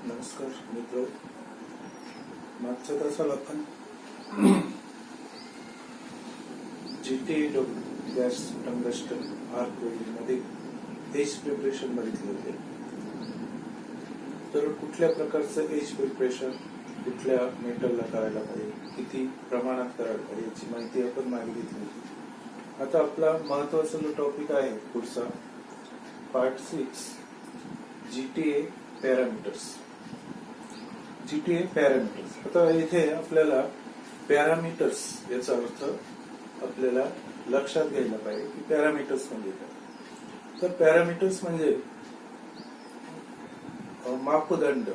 नमस्कार मित्र. मागच्या तासात आपण GTAW gas tungsten arc welding मध्ये एज प्रिपरेशन बघितले होते. तर कुठल्या प्रकारचं एज प्रिपरेशन कुठल्या मेटलला करायला पाहिजे, किती प्रमाणात करायला पाहिजे याची माहिती आपण मागे घेतली होती. आता आपला महत्वाचा जो टॉपिक आहे पुढचा part 6 GTA parameters. GTA parameters. आता इथे आपल्याला पॅरामीटर्स याचा अर्थ आपल्याला लक्षात घ्यायला पाहिजे की पॅरामीटर्स म्हणजे काय. तर पॅरामीटर्स म्हणजे मापदंड,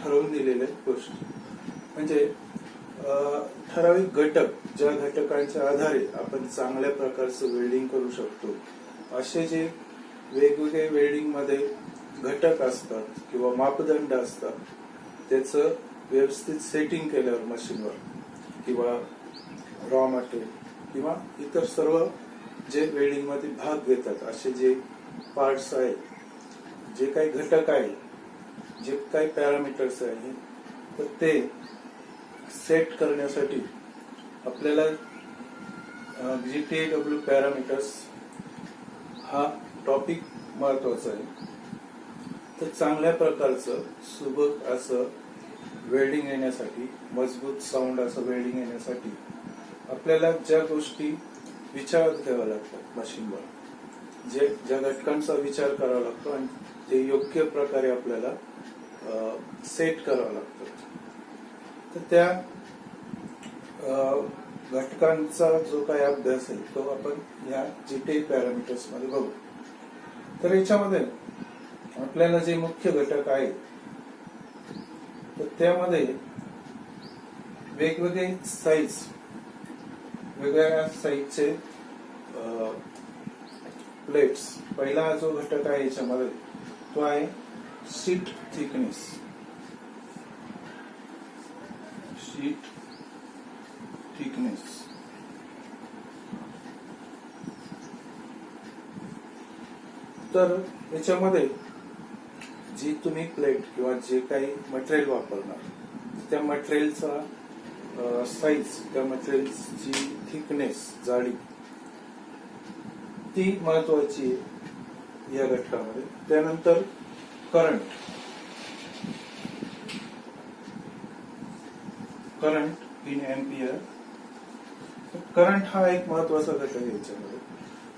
ठरवून दिलेले गोष्टी, म्हणजे ठराविक घटक, ज्या घटकांच्या आधारे आपण चांगल्या प्रकारचं वेल्डिंग करू शकतो, असे जे वेगवेगळे वेल्डिंग मध्ये घटक असतात किंवा मापदंड असतात, त्याचं व्यवस्थित सेटिंग केल्यावर मशीनवर किंवा रॉ मटेरियल किंवा इतर सर्व जे वेल्डिंग मध्ये भाग घेतात असे जे पार्ट्स आहेत, जे काही घटक आहेत, जे काही पॅरामीटर्स आहेत, तर ते सेट करण्यासाठी आपल्याला GTAW पॅरामीटर्स हा टॉपिक महत्वाचा आहे. तर चांगल्या प्रकारचं सुबक असं वेल्डिंग येण्यासाठी, मजबूत साऊंड असं वेल्डिंग येण्यासाठी आपल्याला ज्या गोष्टी विचारात घ्याव्या लागतात मशीनवर, ज्या घटकांचा विचार करावा लागतो आणि ते योग्य प्रकारे आपल्याला सेट करावं लागतं, तर त्या घटकांचा जो काही अभ्यास आहे तो आपण या GTA पॅरामीटर्स मध्ये बघू. तर याच्यामध्ये आपल्याला जे मुख्य घटक आहेत, तर त्यामध्ये वेगवेगळे साईज, वेगवेगळ्या साईजचे प्लेट्स. पहिला जो घटक आहे याच्यामध्ये तो आहे शीट थिकनेस. Sheet thickness. तर याच्यामध्ये जी तुम्ही प्लेट किंवा जे काही मटेरियल वापरणार, त्या मटेरियलचा साईज, त्या मटेरियलची थिकनेस, जाडी, ती महत्वाची आहे या घटकामध्ये. त्यानंतर current. Current in ampere. Current हा एक महत्वाचा घटक आहे याच्यामध्ये.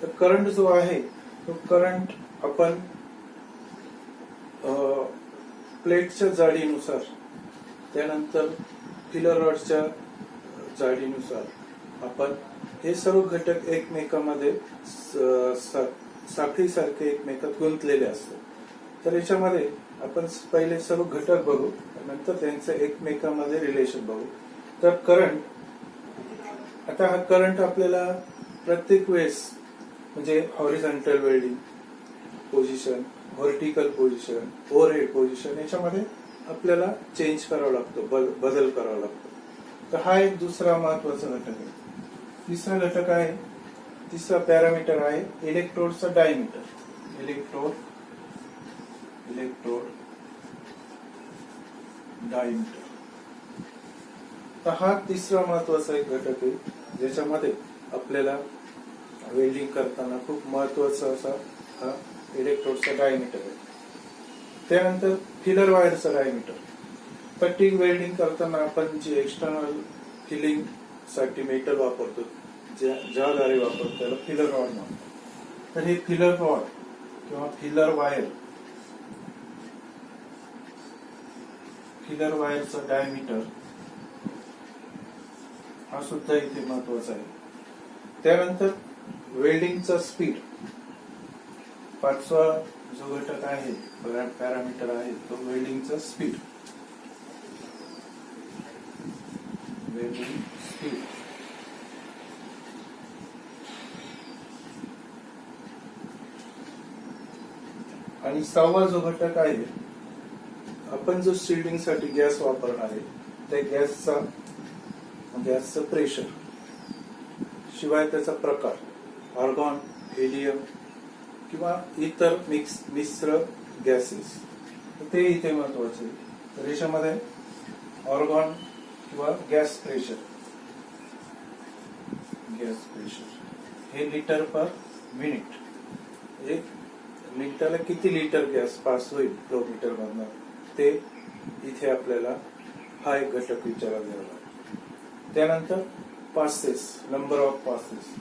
तर करंट जो आहे तो करंट आपण प्लेटच्या जाडीनुसार, त्यानंतर फिलर रॉडच्या जाडीनुसार आपण हे सर्व घटक एकमेकांमध्ये साखळीसारखे एकमेकात गुंतलेले असतात. तर याच्यामध्ये आपण पहिले सर्व घटक बघू, नंतर त्यांचं एकमेकांमध्ये रिलेशन बघू. तर करंट, आता हा करंट आपल्याला प्रत्येक वेळेस म्हणजे horizontal welding position, vertical position, overhead position, याच्यामध्ये आपल्याला चेंज करावा लागतो, बदल करावा लागतो. तर हा एक दुसरा महत्वाचा घटक आहे. तिसरा घटक आहे, तिसरा पॅरामीटर आहे इलेक्ट्रोडचा डायमीटर. Electrode diameter. तर हा तिसरा महत्वाचा एक घटक आहे, ज्याच्यामध्ये आपल्याला वेल्डिंग करताना खूप महत्वाचा असा हा इलेक्ट्रोडचा डायमीटर आहे. त्यानंतर फिलर वायरचा डायमीटर. पट्टी वेल्डिंग करताना आपण जी एक्सटर्नल फिलिंग साठी मेटल वापरतो, ज्याद्वारे वापरतो, त्याला फिलर रॉड म्हणतात. तर हे फिलर रॉड किंवा फिलर वायरचा डायमीटर हा सुद्धा इथे महत्वाचा आहे. त्यानंतर वेल्डिंगचा स्पीड. पाचवा जो घटक आहे, पॅरामीटर आहे, तो वेल्डिंगचा स्पीड. Welding speed. आणि सहावा जो घटक आहे, आपण जो शिल्डिंग साठी गॅस वापरणार आहे, त्या गॅसचं प्रेशर, शिवाय त्याचा प्रकार, आर्गॉन, हेलियम किंवा इतर मिश्र गॅसेस, ते इथे महत्वाचे. तर याच्यामध्ये ऑर्गॉन किंवा गॅस प्रेशर हे लिटर पर मिनिट, एक मिनिटाला किती लिटर गॅस पास होईल फ्लो मीटर मधनं, ते इथे आपल्याला हा एक घटक विचारात घ्यावा लागतो. त्यानंतर passes, number of passes.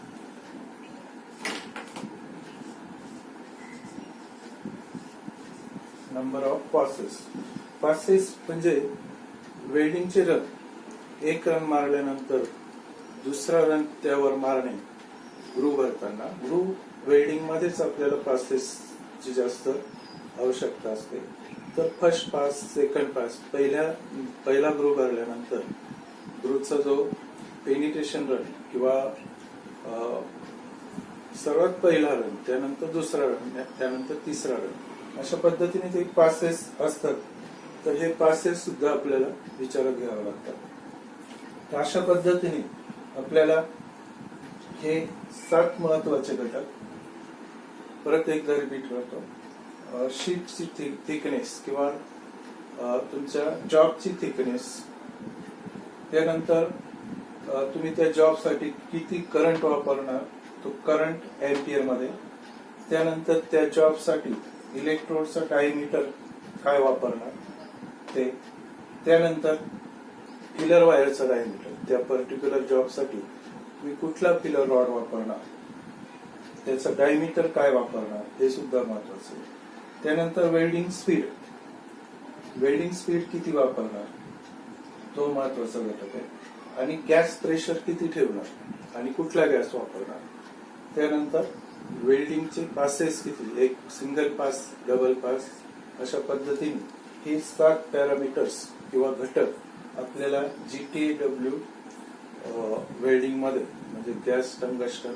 Number of passes म्हणजे वेल्डिंगचे रन. एक रन मारल्यानंतर दुसरा रन त्यावर मारणे. ग्रूव्ह भरताना ग्रूव्ह वेल्डिंग मध्येच आपल्याला पासेसची जास्त आवश्यकता असते. तर फर्स्ट पास, सेकंड पास, पहिला ग्रूव्ह भरल्यानंतर ग्रूव्हचा जो पेनिट्रेशन रन किंवा सर्वात पहिला रन, त्यानंतर दुसरा रन, त्यानंतर तिसरा रन, अशा पद्धतीने ते पासेस असतात. तर हे पासेस सुद्धा आपल्याला विचारात घ्यावे लागतात. तर अशा पद्धतीने आपल्याला हे 7 महत्वाचे घटक परत एकदा रिपीट करतो. शीटची थिकनेस किंवा तुमच्या जॉबची थिकनेस, त्यानंतर तुम्ही त्या जॉबसाठी किती करंट वापरणार, तो करंट एम्पियर मध्ये, त्यानंतर त्या जॉबसाठी इलेक्ट्रोडचा डायमीटर काय वापरणार ते, त्यानंतर फिलर वायरचा डायमीटर, त्या पर्टिक्युलर जॉबसाठी तुम्ही कुठला फिलर रॉड वापरणार, त्याचा डायमीटर काय वापरणार, हे सुद्धा महत्वाचं आहे. त्यानंतर वेल्डिंग स्पीड किती वापरणार, तो महत्वाचा घटक आहे. आणि गॅस प्रेशर किती ठेवणार आणि कुठला गॅस वापरणार. त्यानंतर वेल्डिंगचे पासेस किती, एक सिंगल पास, डबल पास, अशा पद्धतीने हे 7 पॅरामीटर्स किंवा घटक आपल्याला GTAW वेल्डिंग मध्ये, म्हणजे गॅस टंगस्टन,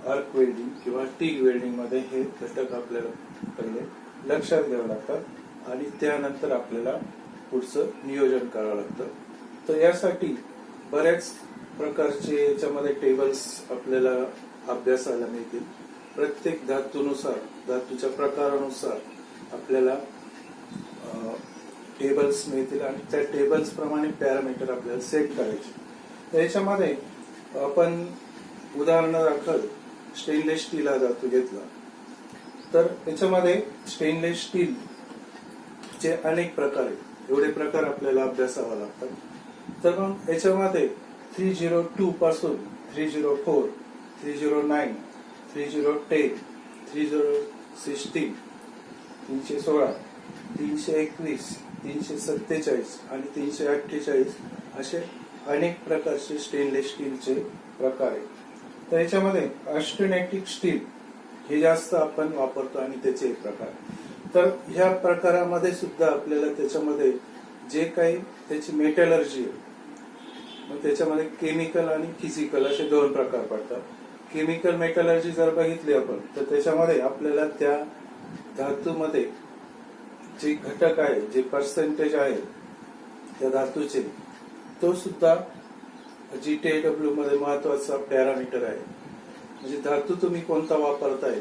आर्क वेल्डिंग किंवा टीग वेल्डिंग मध्ये हे घटक आपल्याला पहिले लक्षात घ्यावे लागतात आणि त्यानंतर आपल्याला पुढचं नियोजन करावं लागतं. तर यासाठी बऱ्याच प्रकारचे याच्यामध्ये टेबल्स आपल्याला अभ्यासाला मिळतील. प्रत्येक धातूनुसार, धातूच्या प्रकारानुसार आपल्याला टेबल्स मिळतील आणि त्या टेबल्स प्रमाणे पॅरामीटर आपल्याला सेट करायचे. तर याच्यामध्ये आपण उदाहरणादाखल स्टेनलेस स्टील हा धातू घेतला, तर याच्यामध्ये स्टेनलेस स्टील चे अनेक प्रकार आहेत. एवढे प्रकार आपल्याला अभ्यासावा लागतात. तर मग याच्यामध्ये 302 पासून 304, 309, 3010, 3016, 316, 321, 347 आणि 348 असे अनेक प्रकारचे स्टेनलेस स्टीलचे प्रकार आहेत. तर याच्यामध्ये ऑस्टेनेटिक स्टील हे जास्त आपण वापरतो आणि त्याचे एक प्रकार. तर ह्या प्रकारामध्ये सुद्धा आपल्याला त्याच्यामध्ये जे काही त्याची मेटलर्जी आहे, मग त्याच्यामध्ये केमिकल आणि फिजिकल असे 2 प्रकार पडतात. केमिकल मेटलर्जी जर बघितली आपण, तर त्याच्यामध्ये आपल्याला त्या धातूमध्ये जे घटक आहे, जे पर्सेंटेज आहे त्या धातूचे, तो सुद्धा GTAW मध्ये महत्वाचा पॅरामीटर आहे. म्हणजे धातू तुम्ही कोणता वापरताय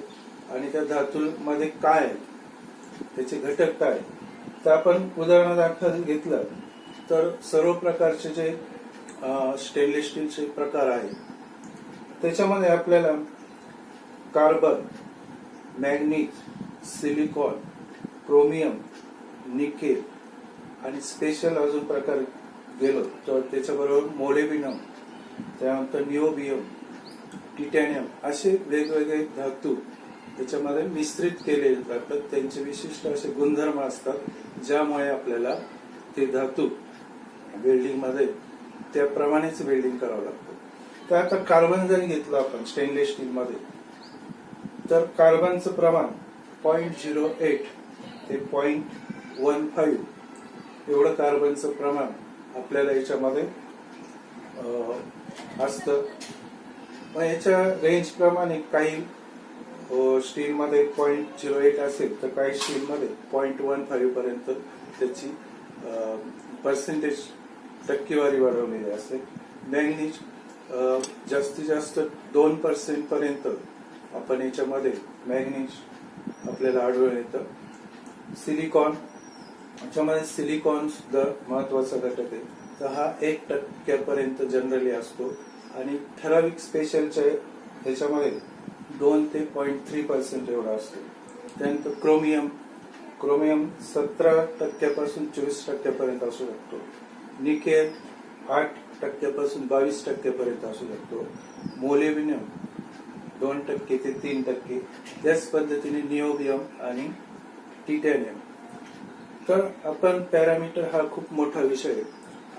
आणि त्या धातूमध्ये काय आहे, त्याचे घटक काय. तर आपण उदाहरणादाखल घेतलं तर सर्व प्रकारचे जे स्टेनलेस स्टीलचे प्रकार आहेत, त्याच्यामध्ये आपल्याला carbon, manganese, silicon, chromium, nickel आणि स्पेशल अजून प्रकार गेलो तर त्याच्याबरोबर मोलेबिनम, त्यानंतर निओबियम, टिटॅनियम असे वेगवेगळे धातू त्याच्यामध्ये मिश्रित केले जातात. त्यांचे विशिष्ट असे गुणधर्म असतात, ज्यामुळे आपल्याला ते धातू वेल्डिंग मध्ये त्याप्रमाणेच वेल्डिंग करावं लागतं. तर आता कार्बन जरी घेतलं आपण स्टेनलेस स्टील मध्ये, तर कार्बनचं प्रमाण 0.08 ते 0.15 एवढं कार्बनचं प्रमाण आपल्याला याच्यामध्ये असतं. मग याच्या रेंज प्रमाणे काही स्टील मध्ये 0.08 असेल, तर काही स्टील मध्ये 0.15 पर्यंत त्याची पर्सेंटेज टक्केवारी वाढवलेली असते. मॅग्नीज जास्तीत जास्त 2% पर्यंत आपण याच्यामध्ये मॅग्नीज आपल्याला आढळून येतं. सिलिकॉन याच्यामध्ये सिलिकॉन सुद्धा महत्वाचा घटक आहे. तर हा 1% जनरली असतो आणि ठराविक स्पेशलच्या याच्यामध्ये 2 ते 0.3% एवढा असतो. त्यानंतर क्रोमियम 17% पासून 24% असू शकतो. निकेल 8% पासून 22% पर्यंत असू शकतो. मोलिब्डेनम 2% ते 3%. त्याच पद्धतीने निओबियम आणि टिटॅनियम. तर आपण पॅरामीटर हा खूप मोठा विषय आहे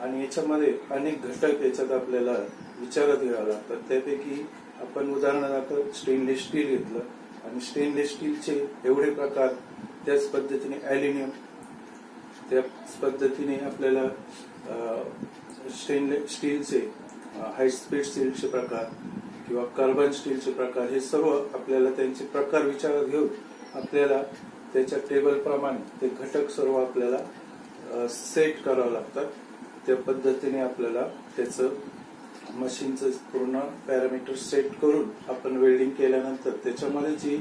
आणि याच्यामध्ये अनेक घटक याच्यात आपल्याला विचारात घ्यावे लागतात. त्यापैकी आपण उदाहरणार्थ स्टेनलेस स्टील घेतलं आणि स्टेनलेस स्टीलचे एवढे प्रकार, त्याच पद्धतीने ॲल्युमिनियम, त्याच पद्धतीने आपल्याला स्टेनलेस स्टीलचे हाय स्पीड स्टीलचे प्रकार किंवा कार्बन स्टीलचे प्रकार, हे सर्व आपल्याला त्यांचे प्रकार विचारात घेऊन आपल्याला त्याच्या टेबल प्रमाणे ते घटक सर्व आपल्याला सेट करावे लागतात. त्या पद्धतीने आपल्याला त्याचं मशीनचं पूर्ण पॅरामीटर सेट करून आपण वेल्डिंग केल्यानंतर त्याच्यामध्ये जी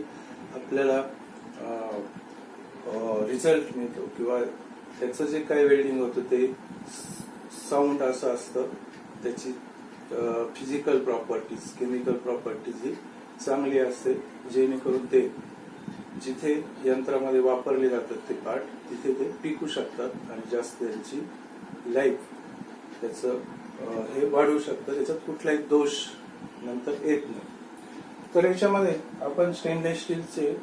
आपल्याला रिझल्ट मिळतो किंवा त्याचं जे काही वेल्डिंग होतं ते साऊंड असं असतं, त्याची फिजिकल प्रॉपर्टीज, केमिकल प्रॉपर्टीज ही चांगली असते, जेणेकरून ते जिथे यंत्रामध्ये वापरले जातात ते पार्ट तिथे ते टिकू शकतात आणि जास्त त्यांची लाईफ त्याचं हे वाढवू शकतं. त्याच्यात कुठलाही दोष नंतर येत नाही. तर याच्यामध्ये आपण स्टेनलेस स्टीलचे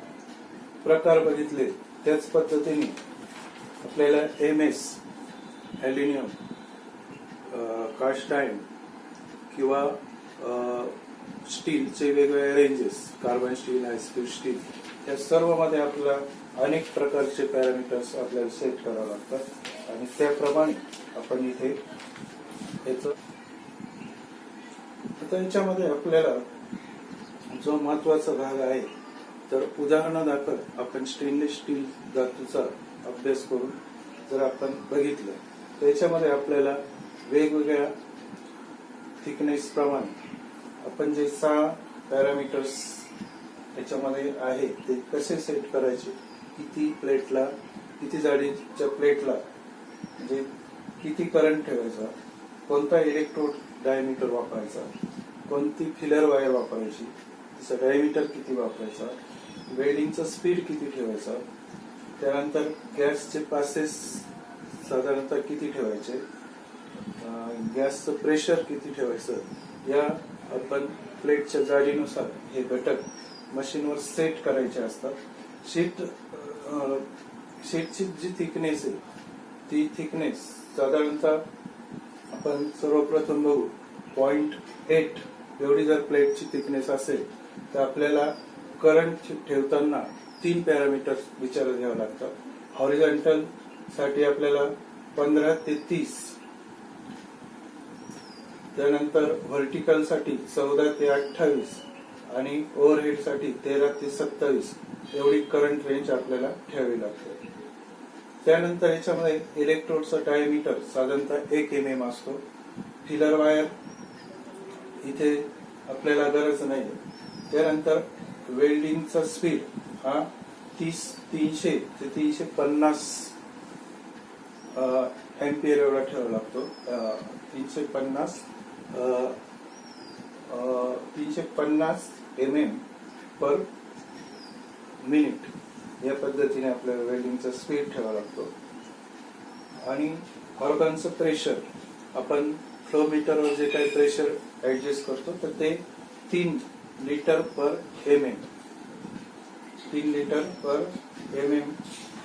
प्रकार बघितले. त्याच पद्धतीने आपल्याला MS, ॲल्युमिनियम, कास्ट आयर्न किंवा स्टीलचे वेगवेगळे ranges, carbon steel, high speed steel, या सर्व मध्ये आपल्याला अनेक प्रकारचे पॅरामीटर्स आपल्याला सेट करावे लागतात आणि त्याप्रमाणे आपण इथे याचं याच्यामध्ये आपल्याला जो महत्वाचा भाग आहे, तर उदाहरणादाखल आपण स्टेनलेस स्टील धातूचा अभ्यास करून जर आपण बघितलं तर याच्यामध्ये आपल्याला वेगवेगळ्या थिकनेस प्रमाणे आपण जे 6 पॅरामीटर्स याच्यामध्ये आहे ते कसे सेट करायचे, किती प्लेटला, किती जाडीच्या प्लेटला म्हणजे किती करंट ठेवायचा, कोणता इलेक्ट्रोड डायमीटर वापरायचा, कोणती फिलर वायर वापरायची, तिचा डायमीटर किती वापरायचा, वेल्डिंगचा स्पीड किती ठेवायचा, त्यानंतर गॅसचे पासेस साधारणतः किती ठेवायचे, गॅसचं प्रेशर किती ठेवायचं, या आपण प्लेटच्या जाडीनुसार हे घटक मशीनवर सेट करायचे असतात. शीटची जी थिकनेस आहे ती थिकनेस साधारणतः आपण सर्वप्रथम बघू 0.8 एवढी जर प्लेटची थिकनेस असेल तर आपल्याला करंट ठेवताना 3 पॅरामीटर विचारात घ्यावे लागतात. हॉरिझॉन्टल साठी आपल्याला 15 ते 30, त्यानंतर व्हर्टिकल साठी 14 ते 28 आणि ओव्हरहेड साठी 13 ते 27 एवढी करंट रेंज आपल्याला ठेवावी लागते. त्यानंतर याच्यामध्ये इलेक्ट्रोडचा डायमीटर साधारणतः 1 mm असतो. फिलर वायर इथे आपल्याला गरज नाही. त्यानंतर वेल्डिंगचा स्पीड हा 300 ते 350 एम्पियर एवढा ठेवावा लागतो. 350 mm पर मिनिट या पद्धतीने आपल्याला वेल्डिंगचा स्पीड ठेवावा लागतो. आणि ऑर्गनचं प्रेशर आपण फ्लो मीटरवर जे काही प्रेशर ऍडजस्ट करतो तर ते 3 litre per mm, 3 litre per mm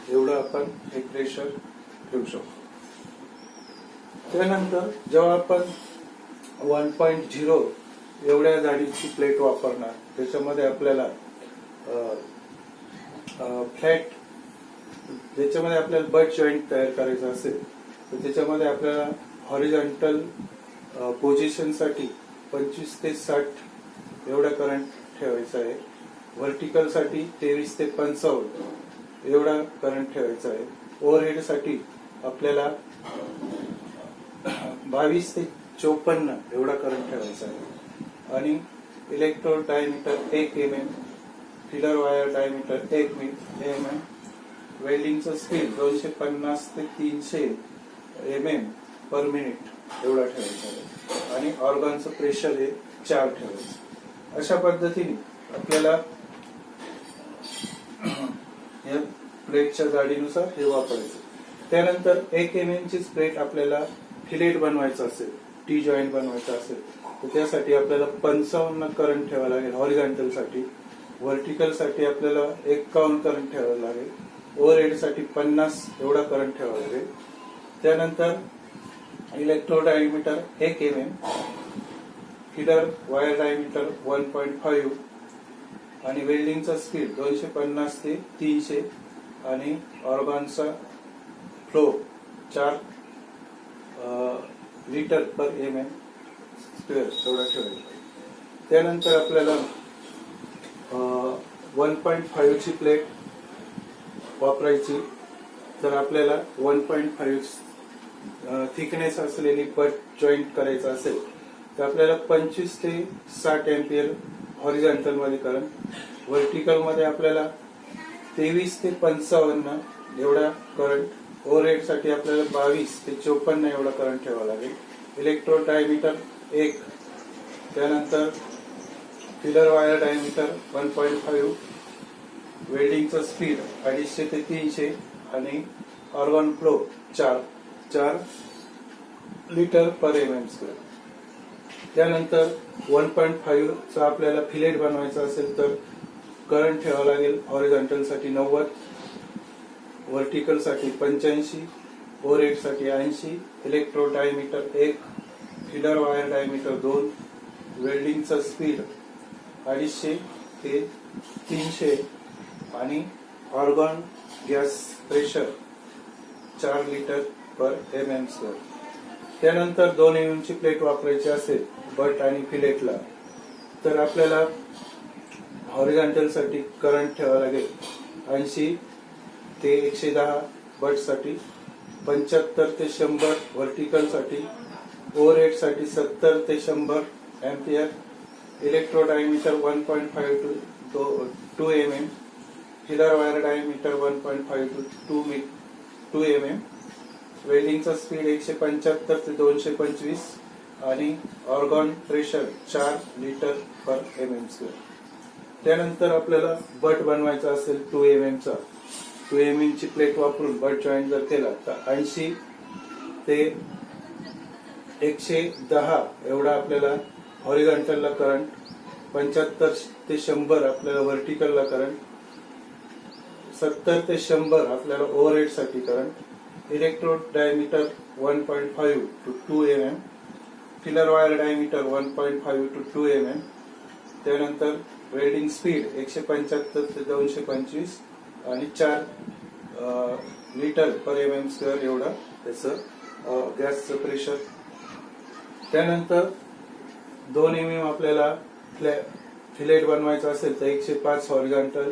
एवढं आपण हे प्रेशर ठेवू शकतो. त्यानंतर जेव्हा आपण 1.0 एवढ्या जाडीची प्लेट वापरणार त्याच्यामध्ये आपल्याला फ्लॅट, त्याच्यामध्ये आपल्याला बट जॉईंट तयार करायचं असेल तर त्याच्यामध्ये आपल्याला हॉरिझॉन्टल पोझिशन साठी 25 ते 60 एवढा करंट ठेवायचा आहे. व्हर्टिकल साठी 23 ते 55 एवढा करंट ठेवायचा आहे. ओव्हरहेड साठी आपल्याला 22 ते 54 एवढा करंट ठेवायचा आहे. आणि electrode diameter 1 mm, filler wire diameter 1 mm वेल्डिंगचं स्पीड 250 ते 300 mm पर मिनिट एवढा ठेवायचा आहे आणि ऑर्गनचं प्रेशर हे 4 ठेवायचं. अशा पद्धतीने आपल्याला या प्लेटच्या जाडीनुसार हे वापरायचं. त्यानंतर 1 mm ची प्लेट आपल्याला फिलेट बनवायचं असेल, टी जॉईंट बनवायचा असेल तर त्यासाठी आपल्याला 55 करंट ठेवावं लागेल हॉरिझॉन्टल साठी. व्हर्टिकल साठी आपल्याला 51 करंट ठेवावं लागेल. ओव्हरहेड साठी 50 एवढा करंट ठेवावा लागेल. त्यानंतर electrode diameter 1 mm, feeder wire diameter 1.5 आणि वेल्डिंगचा स्पीड 250 ते 300 आणि ऑर्गनचा flow 4 litre per mm square एवढा ठेवायचा. त्यानंतर आपल्याला 1.5 ची प्लेट वापरायची. तर आपल्याला 1.5 थिकनेस असलेली बट जॉईंट करायचा असेल तर आपल्याला 25 ते 60 एम्पियर हॉरिझॉन्टल मध्ये करंट, व्हर्टिकल मध्ये आपल्याला 23 ते 55 एवढा करंट, ओव्हरहेड साठी आपल्याला 22 ते 54 एवढा करंट ठेवावा लागेल. इलेक्ट्रोड डायमीटर 1, त्यानंतर फिलर वायर डायमीटर 1.5, वेल्डिंगचं स्पीड 250 ते 300 आणि organ flow 4 litre per mm square. त्यानंतर 1.5 चा आपल्याला फिलेट बनवायचा असेल तर करंट ठेवावं लागेल हॉरिझॉन्टल साठी 90, व्हर्टिकल साठी 85, ओव्हरहेड साठी 80, electrode diameter 1, feeder wire diameter 2, वेल्डिंगचा स्पीड 250 ते 300 आणि argon gas pressure 4 litre per mm square. त्यानंतर 2 mm ची प्लेट वापरायची असेल बट आणि फिलेटला तर आपल्याला हॉरिझॉन्टल साठी करंट ठेवावा लागेल 80 ते 110 बट साठी, 75 ते 100 व्हर्टिकल साठी, ओव्हरहेड साठी 70 ते 100 ampere, electrode diameter 1.5 to 2 mm, filler wire diameter 1.5 to 2 mm, वेल्डिंगचा स्पीड 175 ते 225 आणि argon pressure 4 litre per mm square. त्यानंतर आपल्याला बट बनवायचा असेल 2 mm चा, 2 mm ची प्लेट वापरून बट जॉईंट जर केला तर 80 ते 110 एवढा आपल्याला हॉरिझॉन्टलला करंट, 75 ते 100 आपल्याला व्हर्टिकलला करंट, 70 ते 100 आपल्याला ओव्हरहेड साठी current, electrode diameter 1.5 to 2 mm, filler wire diameter 1.5 to 2 mm, त्यानंतर वेल्डिंग स्पीड 175 ते 225 आणि 4 लिटर पर mm स्क्वेअर एवढा त्याचं गॅसचं प्रेशर. त्यानंतर 2 mm आपल्याला फिलेट बनवायचा असेल तर 105 हॉरिझॉन्टल,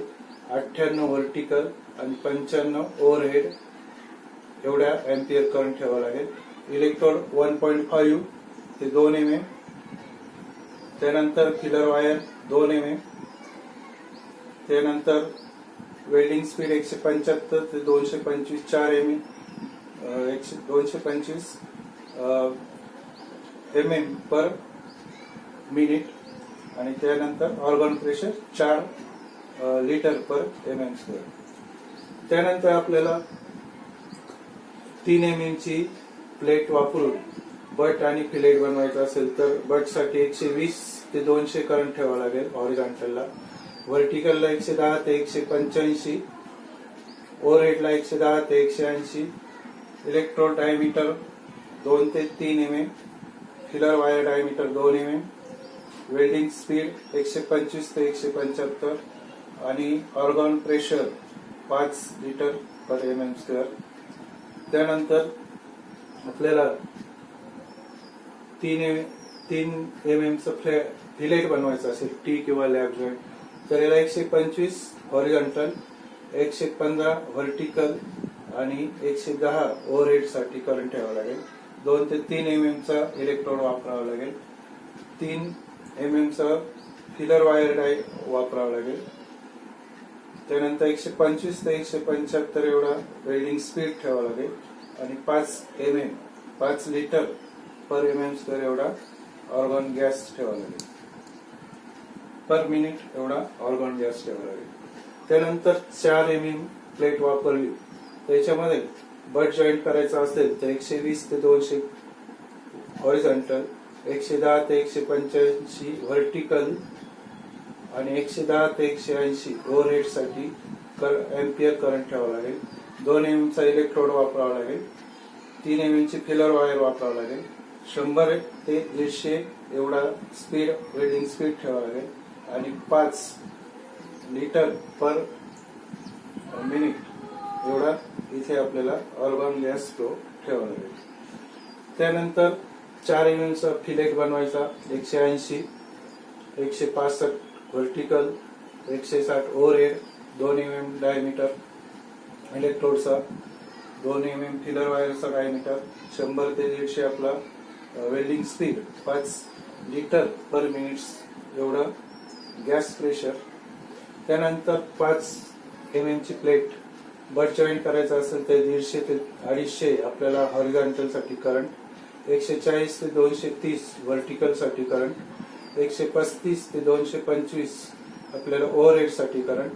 98 व्हर्टिकल आणि 95 ओव्हरहेड एवढ्या एम्पियर करंट ठेवावं लागेल. इलेक्ट्रोड 1.5 ते 2 mm, त्यानंतर फिलर वायर 2 mm, त्यानंतर वेल्डिंग स्पीड 175 ते 225 4 mm 225 mm पर मिनिट आणि त्यानंतर organ pressure 4 litre per mm square. त्यानंतर आपल्याला 3 mm ची प्लेट वापरून बट आणि फिलेट बनवायचं असेल तर बट साठी 120 ते 200 करंट ठेवावं लागेल हॉरिझॉन्टलला, व्हर्टिकलला 110 ते 185, ओव्हरहेडला 110 ते 180, इलेक्ट्रोड डायमीटर 2 ते 3 mm, filler wire diameter 2 mm, welding speed 125 ते 175 आणि argon pressure 5 litre per mm square. त्यानंतर आपल्याला 3 mm चं फिलेट बनवायचं असेल टी किंवा लॅब जॉईंट तर याला 125 हॉरिझॉन्टल, 115 व्हर्टिकल आणि 110 ओव्हरहेड साठी करंट ठेवावं लागेल. 2 ते 3 mm चा इलेक्ट्रोड वापरावा लागेल, 3 mm चा फिलर वायर वापरावा लागेल, त्यानंतर 125 ते 175 एवढा वेल्डिंग स्पीड ठेवावं लागेल आणि 5 लिटर पर MM² एवढा ऑर्गॉन गॅस ठेवावा लागेल, पर मिनिट एवढा ऑर्गॉन गॅस ठेवावा लागेल. त्यानंतर 4 MM प्लेट वापरली, त्याच्यामध्ये बट जॉईंट करायचा असेल तर 120 ते 200 हॉरिझॉन्टल, 110 ते 185 व्हर्टिकल आणि 110 ते 180 ओव्हरहेड साठी एम्पियर करंट ठेवावा लागेल. 2 MM चा इलेक्ट्रोड वापरावा लागेल, 3 MM ची फिलर वायर वापरावा लागेल, 100 ते 150 एवढा स्पीड वेल्डिंग स्पीड ठेवावा लागेल आणि 5 लिटर पर मिनिट एवढा इथे आपल्याला ऑर्गॉन गॅस फ्लो ठेवावा लागेल. त्यानंतर 4 MM चा फिलेट बनवायचा, 180, 165 व्हर्टिकल, 160 ओव्हरहेड, 2 MM डायमीटर इलेक्ट्रोडचा, 2 MM फिलर वायरचा डायमीटर, 100 ते 150 आपला welding speed, 5 litre per minute एवढा गॅस प्रेशर. त्यानंतर 5 MM ची प्लेट बट जॉईंट करायचं असेल तर 150 ते 250 आपल्याला हॉरिझॉन्टल साठी करंट, 140 ते 230 व्हर्टिकल साठी करंट, 135 ते 225 आपल्याला ओव्हरहेड साठी करंट,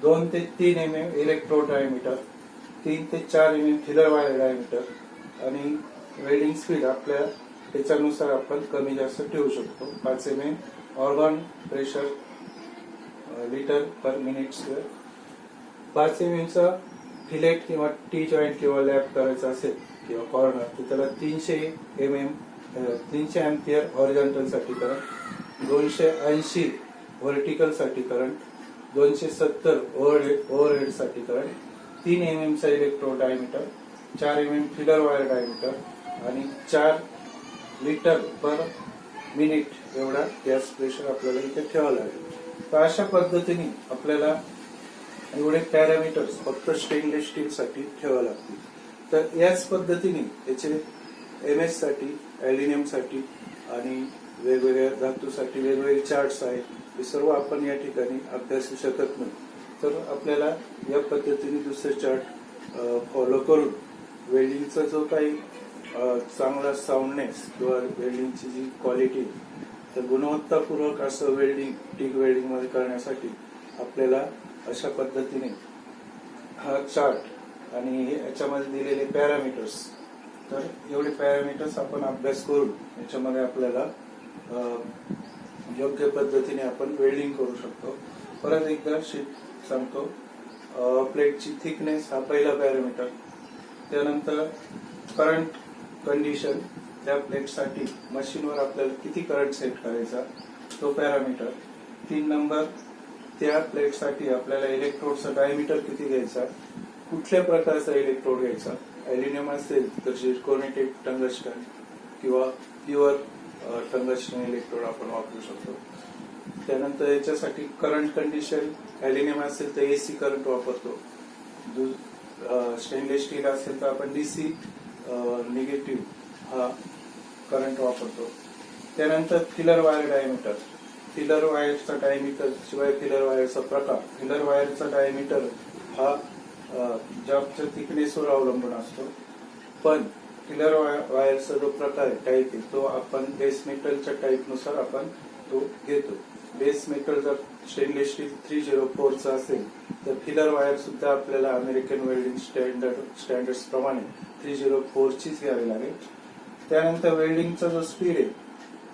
2 ते 3 MM इलेक्ट्रोड डायमीटर, 3 ते 4 MM फिलर वायर डायमीटर आणि वेल्डिंग स्पीड आपल्या त्याच्यानुसार आपण कमी जास्त ठेवू शकतो. 5 MM argon pressure litre per minute square. 5 MM चा फिलेट किंवा टी जॉईंट किंवा लॅप करायचा असेल किंवा कॉर्नर तर त्याला 300 एम्पियर हॉरिझॉन्टल साठी करंट, 280 व्हर्टिकल साठी करंट, 270 ओव्हरहेड साठी करंट, 3 MM चा electrode diameter, 4 MM filler wire diameter आणि 4 लिटर पर मिनिट एवढा गॅस प्रेशर आपल्याला इथे ठेवावं लागेल. तर अशा पद्धतीने आपल्याला एवढे पॅरामीटर्स फक्त स्टेनलेस स्टील साठी ठेवावे लागतील. तर याच पद्धतीने याचे MS साठी, अॅल्युमिनियम साठी आणि वेगवेगळ्या धातूसाठी वेगवेगळे चार्ट्स आहेत, हे सर्व आपण या ठिकाणी अभ्यासू शकत नाही. तर आपल्याला या पद्धतीने दुसरे चार्ट फॉलो करून वेल्डिंगचा जो काही चांगला साऊंडनेस किंवा वेल्डिंगची जी क्वालिटी तर गुणवत्तापूर्वक असं वेल्डिंग टिक वेल्डिंग मध्ये करण्यासाठी आपल्याला अशा पद्धतीने हा चार्ट आणि याच्यामध्ये दिलेले पॅरामीटर्स, तर एवढे पॅरामीटर्स आपण अभ्यास करून याच्यामध्ये आपल्याला योग्य पद्धतीने आपण वेल्डिंग करू शकतो. परत एकदा शीट सांगतो. प्लेटची थिकनेस हा पहिला पॅरामीटर, त्यानंतर करंट कंडिशन, त्या प्लेटसाठी मशीनवर आपल्याला किती करंट सेट करायचा तो पॅरामीटर. 3 नंबर, त्या प्लेटसाठी आपल्याला इलेक्ट्रोडचा डायमीटर किती घ्यायचा, कुठल्या प्रकारचा इलेक्ट्रोड घ्यायचा, अॅल्युमिनियम असेल तर झिरकोनेटेड टंगस्टन किंवा प्युअर टंगस्टन इलेक्ट्रोड आपण वापरू शकतो. त्यानंतर याच्यासाठी करंट कंडिशन, अॅल्युमिनियम असेल तर AC करंट वापरतो, स्टेनलेस स्टील असेल तर आपण DC निगेटिव्ह हा करंट वापरतो. त्यानंतर फिलर वायर डायमीटर, फिलर वायरचा डायमीटर शिवाय फिलर वायरचा प्रकार, फिलर वायरचा डायमीटर हा जॉबच्या थिकनेसवर अवलंबून असतो, पण फिलर वायरचा जो प्रकार टाईप आहे तो आपण बेस मेटलच्या टाईप नुसार आपण तो घेतो. बेस मेटल जर स्टेनलेस स्टील 304 चा असेल तर फिलर वायर सुद्धा आपल्याला अमेरिकन वेल्डिंग स्टँडर्ड्स प्रमाणे 304 चीच घ्यावी लागेल. त्यानंतर वेल्डिंगचा जो स्पीड आहे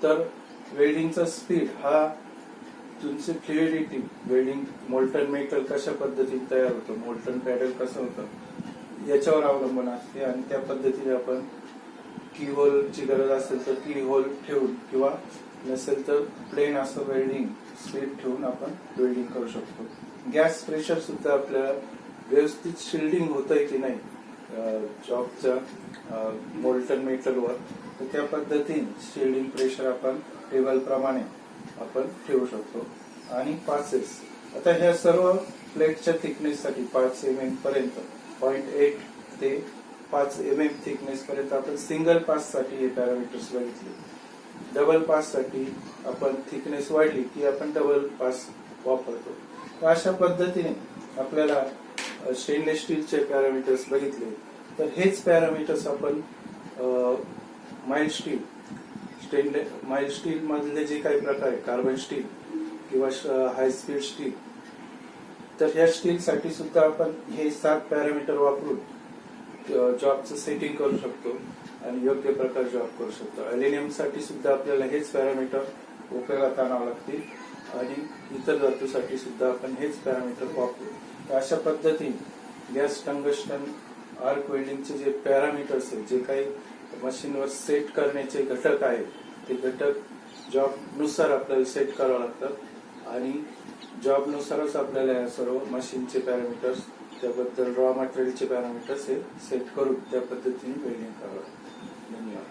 तर वेल्डिंगचा स्पीड हा तुमची फ्लुइडिटी, वेल्डिंग मोल्टन मेटल कशा पद्धतीने तयार होतं, मोल्टन पॅडल कसं होतं याच्यावर अवलंबून असते आणि त्या पद्धतीने आपण की होलची गरज असेल तर की होल ठेवून किंवा नसेल तर प्लेन असं वेल्डिंग स्पीड ठेवून आपण वेल्डिंग करू शकतो. गॅस प्रेशर सुद्धा आपल्याला व्यवस्थित शिल्डिंग होतंय की नाही जॉबच्या मोल्टन मेटलवर, तर त्या पद्धतीने शिल्डिंग प्रेशर आपण टेबल प्रमाणे आपण ठेवू शकतो. आणि पासेस, आता ह्या सर्व प्लेटच्या थिकनेससाठी 5 mm पर्यंत 0.8 ते 5 mm थिकनेस पर्यंत आपण सिंगल पास साठी हे पॅरामीटर्स बघितले. डबल पास साठी आपण थिकनेस वाढली की आपण डबल पास वापरतो. अशा पद्धतीने आपल्याला स्टेनलेस स्टीलचे पॅरामीटर्स बघितले, तर हेच पॅरामीटर्स आपण माइल्ड स्टील मधले जे काही प्रकार आहे, कार्बन स्टील किंवा हाय स्पीड स्टील, तर या स्टील साठी सुद्धा आपण हे 7 पॅरामीटर वापरून जॉबचं सेटिंग करू शकतो आणि योग्य प्रकार जॉब करू शकतो. अल्युमिनियम साठी सुद्धा आपल्याला हेच पॅरामीटर उपयोगात आणावं लागतील आणि इतर धातूसाठी सुद्धा आपण हेच पॅरामीटर वापरू. तर अशा पद्धतीने गॅस टंगस्टन आर्क वेल्डिंगचे जे पॅरामीटर्स आहेत, जे काही मशीनवर सेट करण्याचे घटक आहेत, ते घटक जॉब नुसार आपल्याला सेट करावं लागतात आणि जॉब नुसारच आपल्याला या सर्व मशीनचे पॅरामीटर्स, त्याबद्दल रॉ मटेरियलचे पॅरामीटर्स हे सेट करून त्या पद्धतीने वेल्डिंग करावं. धन्यवाद.